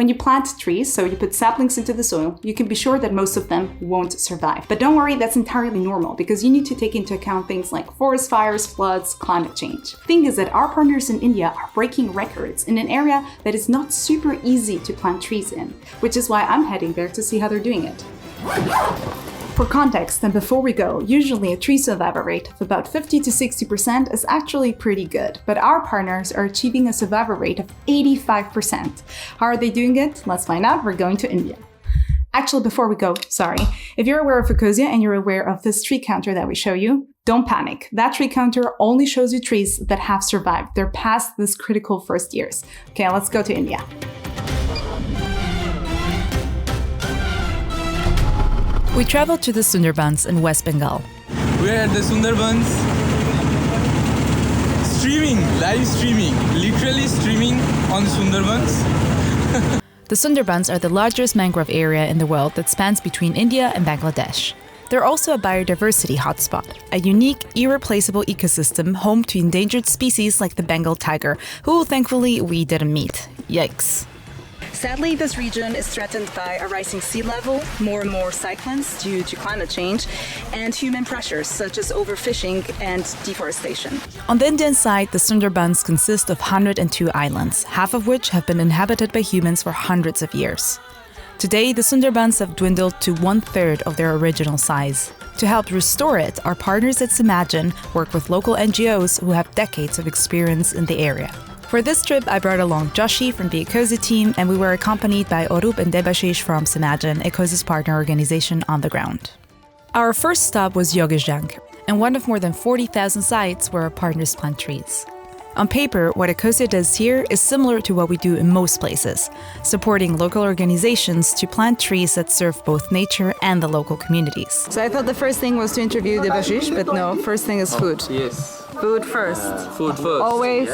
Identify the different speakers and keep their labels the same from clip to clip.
Speaker 1: When you plant trees, so you put saplings into the soil, you can be sure that most of them won't survive. But don't worry, that's entirely normal because you need to take into account things like forest fires, floods, climate change. The thing is that our partners in India are breaking records in an area that is not super easy to plant trees in, which is why I'm heading there to see how they're doing it. For context, and before we go, usually a tree survival rate of about 50 to 60% is actually pretty good, but our partners are achieving a survival rate of 85%. How are they doing it? Let's find out. We're going to India. Actually, before we go, if you're aware of Ecosia and you're aware of this tree counter that we show you, don't panic. That tree counter only shows you trees that have survived. They're past this critical first years. Okay, let's go to India. We traveled to the Sundarbans in West Bengal.
Speaker 2: We're at the Sundarbans, live streaming, literally streaming on Sundarbans.
Speaker 1: The Sundarbans are the largest mangrove area in the world that spans between India and Bangladesh. They're also a biodiversity hotspot, a unique, irreplaceable ecosystem home to endangered species like the Bengal tiger, who thankfully we didn't meet. Yikes. Sadly, this region is threatened by a rising sea level, more and more cyclones due to climate change, and human pressures such as overfishing and deforestation. On the Indian side, the Sundarbans consist of 102 islands, half of which have been inhabited by humans for hundreds of years. Today, the Sundarbans have dwindled to 1/3 of their original size. To help restore it, our partners at Symagine work with local NGOs who have decades of experience in the area. For this trip, I brought along Joshi from the Ecosia team, and we were accompanied by Orup and Debashish from Symagine, Ecosia's partner organization on the ground. Our first stop was Yogisjang, and one of more than 40,000 sites where our partners plant trees. On paper, what Ecosia does here is similar to what we do in most places, supporting local organizations to plant trees that serve both nature and the local communities. So I thought the first thing was to interview Debashish, but no, first thing is food.
Speaker 2: Yes.
Speaker 1: Food first.
Speaker 2: Food first.
Speaker 1: Always.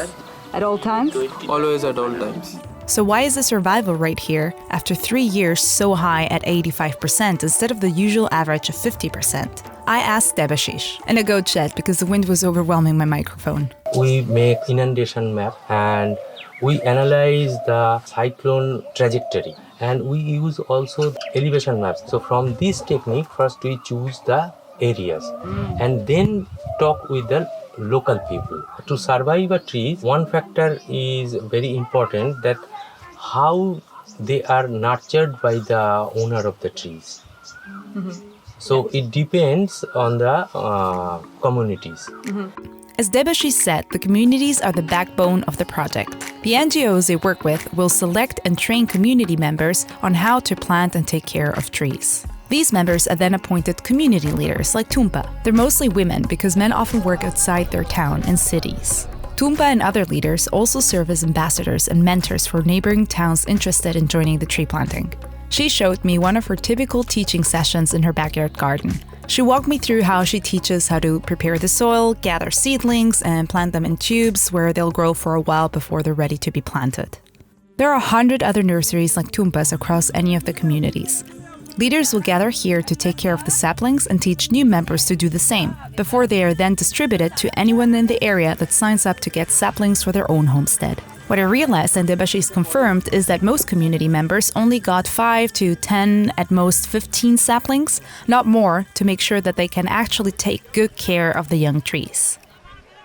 Speaker 1: At all times?
Speaker 2: Always at all times.
Speaker 1: So why is the survival rate here, after 3 years, so high at 85% instead of the usual average of 50%? I asked Debashish, and a goat shed because the wind was overwhelming my microphone.
Speaker 3: We make inundation map and we analyze the cyclone trajectory, and we use also elevation maps. So from this technique, first we choose the areas and then talk with the local people. To survive a tree, one factor is very important, that how they are nurtured by the owner of the trees. So it depends on the communities.
Speaker 1: As Debashish said, the communities are the backbone of the project. The NGOs they work with will select and train community members on how to plant and take care of trees. These members are then appointed community leaders like Tumpa. They're mostly women because men often work outside their town in cities. Tumpa and other leaders also serve as ambassadors and mentors for neighboring towns interested in joining the tree planting. She showed me one of her typical teaching sessions in her backyard garden. She walked me through how she teaches how to prepare the soil, gather seedlings, and plant them in tubes where they'll grow for a while before they're ready to be planted. There are 100 other nurseries like Tumpa's across any of the communities. Leaders will gather here to take care of the saplings and teach new members to do the same, before they are then distributed to anyone in the area that signs up to get saplings for their own homestead. What I realized, and Debashish confirmed, is that most community members only got 5 to 10, at most 15 saplings, not more, to make sure that they can actually take good care of the young trees.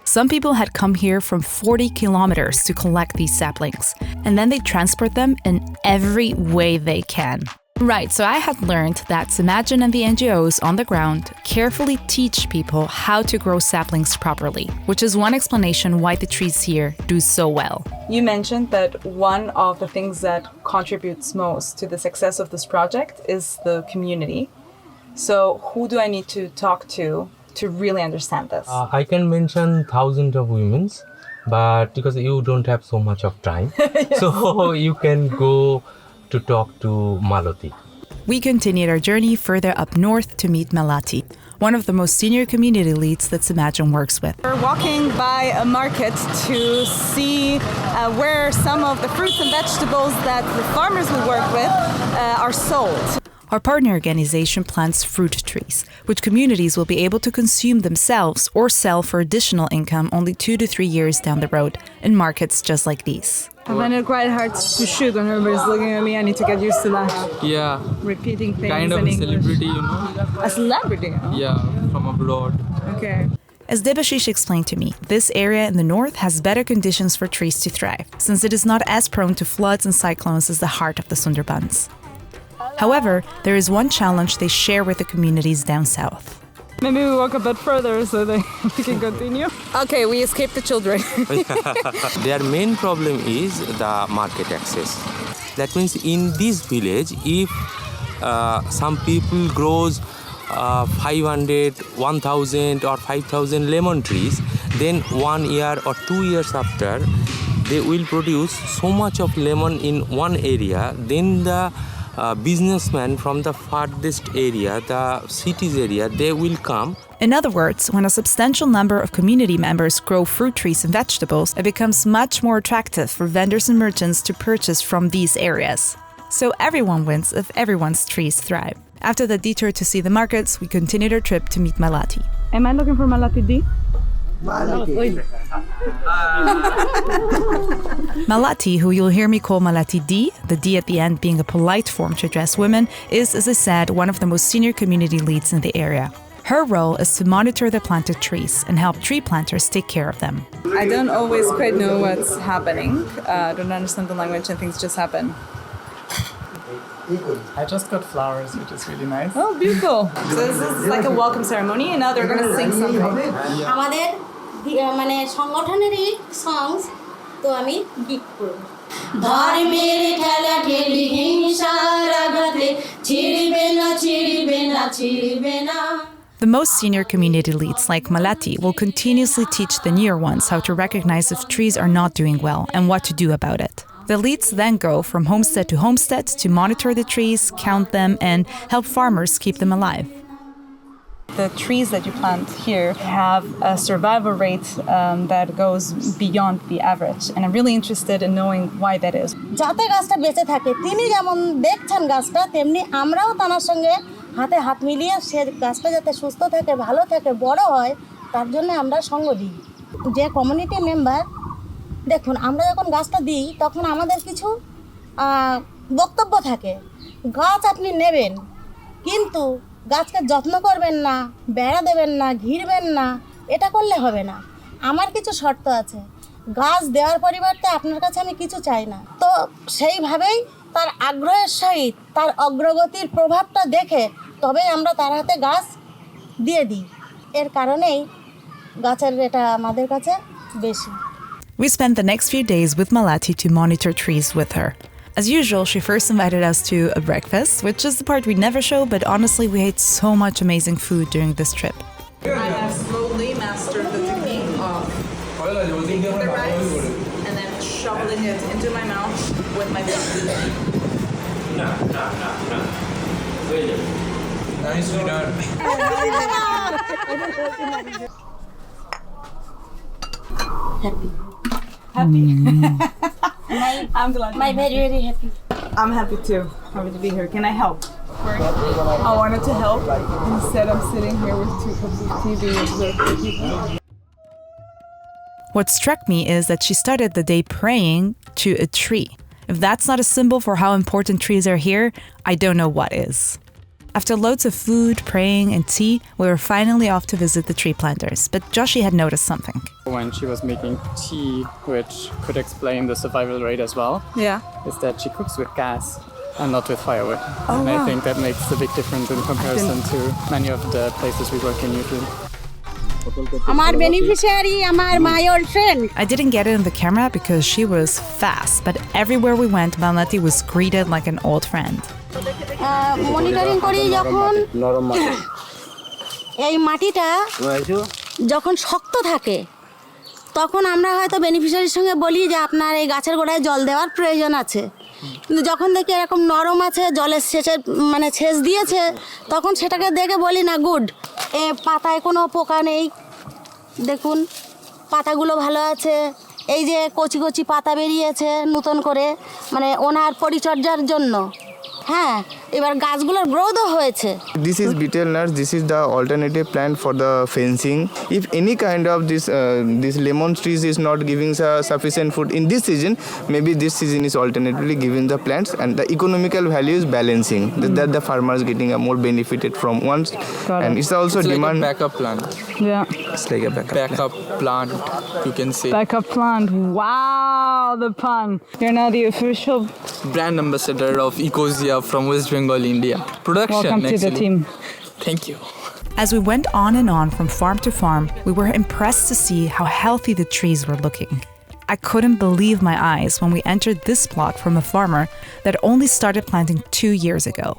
Speaker 1: Some people had come here from 40 kilometers to collect these saplings, and then they transport them in every way they can. Right, so I had learned that Symagine and the NGOs on the ground carefully teach people how to grow saplings properly, which is one explanation why the trees here do so well. You mentioned that one of the things that contributes most to the success of this project is the community. So who do I need to talk to really understand this?
Speaker 3: I can mention thousands of women, but because you don't have so much of time, yes. So you can go to talk to Malati.
Speaker 1: We continued our journey further up north to meet Malati, one of the most senior community leads that Symagine works with. We're walking by a market to see where some of the fruits and vegetables that the farmers we work with are sold. Our partner organization plants fruit trees, which communities will be able to consume themselves or sell for additional income only 2 to 3 years down the road in markets just like these.
Speaker 4: I find it quite hard to shoot when everybody's looking at me. I need to get used to that.
Speaker 2: Yeah.
Speaker 4: Repeating things
Speaker 2: Kind of
Speaker 4: in
Speaker 2: a
Speaker 4: English.
Speaker 2: celebrity, you know.
Speaker 4: A celebrity? Huh?
Speaker 2: Yeah, from abroad.
Speaker 4: Okay.
Speaker 1: As Debashish explained to me, this area in the north has better conditions for trees to thrive, since it is not as prone to floods and cyclones as the heart of the Sundarbans. However, there is one challenge they share with the communities down south.
Speaker 4: Maybe we walk a bit further so we can continue. Okay, we escaped the children.
Speaker 3: Their main problem is the market access. That means in this village, if some people grows 500, 1000 or 5000 lemon trees, then 1 year or 2 years after, they will produce so much of lemon in one area, then the businessmen from the farthest area, the cities area, they will come.
Speaker 1: In other words, when a substantial number of community members grow fruit trees and vegetables, it becomes much more attractive for vendors and merchants to purchase from these areas. So everyone wins if everyone's trees thrive. After the detour to see the markets, we continued our trip to meet Malati.
Speaker 4: Am I looking for Malati D?
Speaker 1: Malati, who you'll hear me call Malati D, the D at the end being a polite form to address women, is, as I said, one of the most senior community leads in the area. Her role is to monitor the planted trees and help tree planters take care of them.
Speaker 4: I don't always quite know what's happening. I don't understand the language and things just happen.
Speaker 5: I just got flowers, which is really nice.
Speaker 4: Oh, beautiful. So this is like a welcome ceremony and now they're going to sing something.
Speaker 6: আমাদের মানে সংগঠনেরই songs তো আমি gift করব ধর্মের ঠেলা ঠেলি হিংসার আঘাতে ছিড়বে না ছিড়বে না ছিড়বে না.
Speaker 1: The most senior community leads, like Malati, will continuously teach the newer ones how to recognize if trees are not doing well and what to do about it. The leads then go from homestead to homestead to monitor the trees, count them, and help farmers keep them alive.
Speaker 4: The trees that you plant here have a survival rate that goes beyond the average. And I'm really interested in knowing why that is.
Speaker 6: যাতে গাছটা বেঁচে থাকে তিনি যেমন দেখছেন গাছটা তেমনি আমরাও তার সঙ্গে হাতে হাত মিলিয়ে সে গাছটা যাতে সুস্থ থাকে ভালো থাকে বড় হয় তার জন্য আমরা সঙ্গ দিই যে কমিউনিটি মেম্বার দেখুন আমরা যখন গাছটা দিই তখন আমাদের কিছু বক্তব্য থাকে গাছ আপনি নেবেন কিন্তু গাছকে যত্ন করবেন না বেড়া দেবেন না ঘিরবেন না এটা করলে হবে না আমার কিছু শর্ত আছে গাছ দেওয়ার পরিবর্তে আপনার কাছে আমি কিছু চাই না তো সেইভাবেই তার আগ্রহের সহিত তার অগ্রগতির প্রভাবটা দেখে তবে আমরা তার হাতে গাছ দিয়ে দিই এর কারণেই গাছের এটা আমাদের কাছে বেশি
Speaker 1: We spent the next few days with Malati to monitor trees with her. As usual, she first invited us to a breakfast, which is the part we never show, but honestly, we ate so much amazing food during this trip.
Speaker 4: I have slowly mastered the technique of taking the rice and then shoveling it into my mouth with my tongue.
Speaker 2: Nice dinner.
Speaker 6: happy
Speaker 4: I'm glad.
Speaker 6: my very very happy
Speaker 4: I'm happy too. Happy to be here. Can I help? I wanted to help. Instead, I'm sitting here with 2 cups of tea being observed by people.
Speaker 1: What struck me is that she started the day praying to a tree. If that's not a symbol for how important trees are here, I don't know what is. After loads of food, praying, and tea, we were finally off to visit the tree planters, but Joshi had noticed something.
Speaker 5: When she was making tea, which could explain the survival rate as well,
Speaker 4: Yeah.
Speaker 5: is that she cooks with gas and not with firewood.
Speaker 4: Oh,
Speaker 5: And I
Speaker 4: wow.
Speaker 5: think that makes a big difference in comparison to many of the places we work in usually.
Speaker 6: আমার beneficiary আমার মাই old friend
Speaker 1: I didn't get it in the camera because she was fast, but everywhere we went, Malati was greeted like an old friend.
Speaker 6: Monitoring করি যখন এই মাটিটা যখন শক্ত থাকে তখন আমরা হয়তো বেনিফিশিয়ারির সঙ্গে বলি যে আপনার এই গাছের গোড়ায় জল দেওয়ার প্রয়োজন আছে কিন্তু যখন দেখি এরকম নরম আছে জলের সেচের মানে সেচ দিয়েছে তখন সেটাকে দেখে বলি না গুড এ পাতায় কোনো পোকা নেই দেখুন পাতাগুলো ভালো আছে এই যে কচি কচি পাতা বেরিয়েছে নতুন করে মানে ওনার পরিচর্যার জন্য হ্যাঁ এবার গাছগুলোর গ্রোথও হয়েছে।
Speaker 7: This is betel nuts. This is the alternative plant for the fencing. If any kind of this lemon trees is not giving sufficient food in this season, maybe this season is alternatively giving the plants, and the economical value is balancing. That the farmer is getting a more benefited from once, and it's also
Speaker 2: It's
Speaker 7: demand.
Speaker 2: like a backup plant.
Speaker 4: Yeah.
Speaker 7: It's like a
Speaker 2: Backup plant, you can say.
Speaker 4: Backup plant. Wow, the pun. You're now the official.
Speaker 2: Brand ambassador of Ecosia from West Bengal, India. Production,
Speaker 4: Welcome to the
Speaker 2: actually.
Speaker 4: team.
Speaker 2: Thank you.
Speaker 1: As we went on and on from farm to farm, we were impressed to see how healthy the trees were looking. I couldn't believe my eyes when we entered this plot from a farmer that only started planting 2 years ago.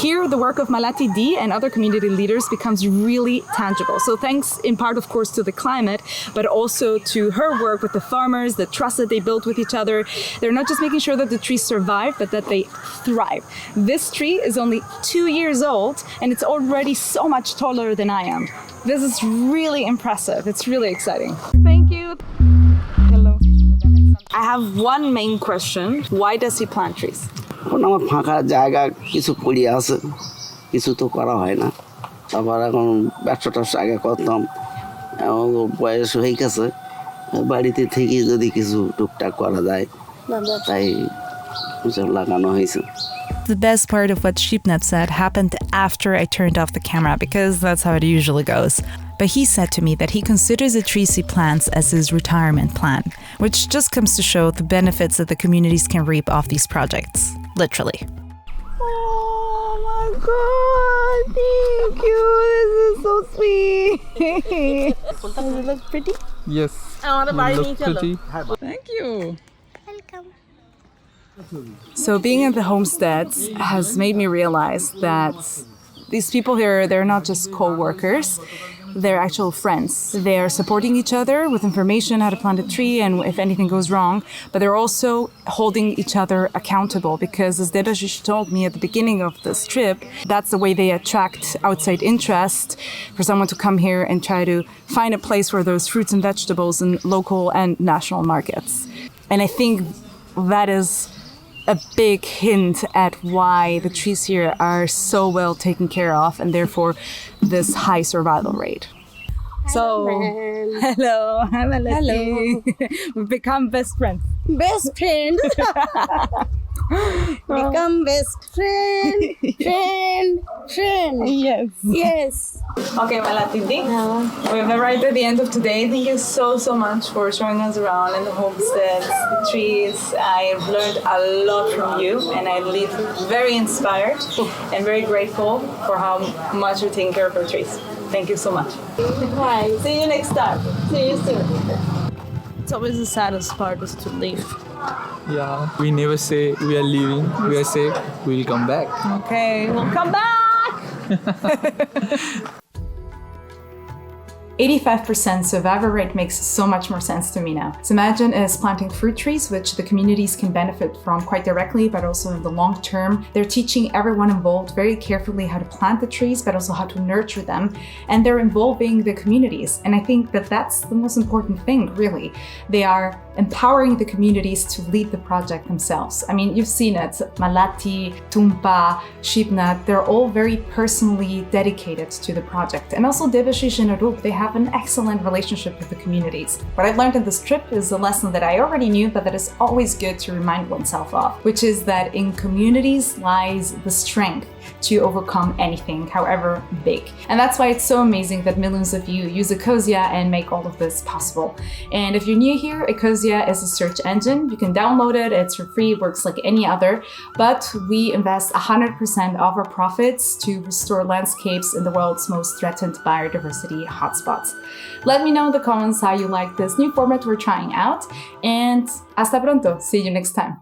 Speaker 1: Here, the work of Malati D and other community leaders becomes really tangible. So thanks in part, of course, to the climate, but also to her work with the farmers, the trust that they built with each other. They're not just making sure that the trees survive, but that they thrive. This tree is only 2 years old, and it's already so much taller than I am. This is really impressive. It's really exciting. Thank you. Hello. I have one main question. Why does he plant trees?
Speaker 8: এখন আমার ফাঁকা জায়গা কিছু পড়ে আছে, কিছু তো করা হয় না। তারপর এখন ব্যবসাটা আগে করতাম, এখন বয়স হয়ে গেছে, বাড়িতে থেকে যদি কিছু টুকটাক করা যায় তাই লাগানো হয়েছে।
Speaker 1: The best part of what Sheepnut said happened after I turned off the camera, because that's how it usually goes. But he said to me that he considers the trees he plants as his retirement plan, which just comes to show the benefits that the communities can reap off these projects. Literally.
Speaker 4: Oh my God, thank you. This is so sweet. Does it look pretty?
Speaker 2: Yes. Look pretty.
Speaker 4: Thank you.
Speaker 1: So being at the homesteads has made me realize that these people here, they're not just co-workers, they're actual friends. They are supporting each other with information how to plant a tree and if anything goes wrong, but they're also holding each other accountable, because as Debashish told me at the beginning of this trip, that's the way they attract outside interest for someone to come here and try to find a place for those fruits and vegetables in local and national markets. And I think that is a big hint at why the trees here are so well taken care of, and therefore this high survival rate. Hello, I'm Hello. We've become best friends.
Speaker 6: Best friend. Become best friend. Friend. Yes.
Speaker 1: Okay, Malati Di. We've arrived at the end of today. Thank you so much for showing us around in the homesteads, the trees. I've learned a lot from you, and I leave very inspired and very grateful for how much you're taking care of our trees. Thank you so much.
Speaker 6: Bye.
Speaker 1: See you next time.
Speaker 6: See you soon.
Speaker 4: It's always the saddest part is to leave.
Speaker 2: Yeah. We never say we are leaving. We are say we'll come back.
Speaker 4: Okay, we'll come back.
Speaker 1: 85% survival rate makes so much more sense to me now. Symagine is planting fruit trees, which the communities can benefit from quite directly, but also in the long term. They're teaching everyone involved very carefully how to plant the trees, but also how to nurture them. And they're involving the communities. And I think that that's the most important thing, really. They are empowering the communities to lead the project themselves. I mean, you've seen it. Malati, Tumpa, Sheepnut, they're all very personally dedicated to the project. And also Debashish and Arup, they have an excellent relationship with the communities. What I've learned in this trip is a lesson that I already knew, but that is always good to remind oneself of, which is that in communities lies the strength to overcome anything, however big. And that's why it's so amazing that millions of you use Ecosia and make all of this possible. And if you're new here, Ecosia is a search engine. You can download it, it's for free, works like any other, but we invest 100% of our profits to restore landscapes in the world's most threatened biodiversity hotspots. Let me know in the comments how you like this new format we're trying out, and hasta pronto. See you next time.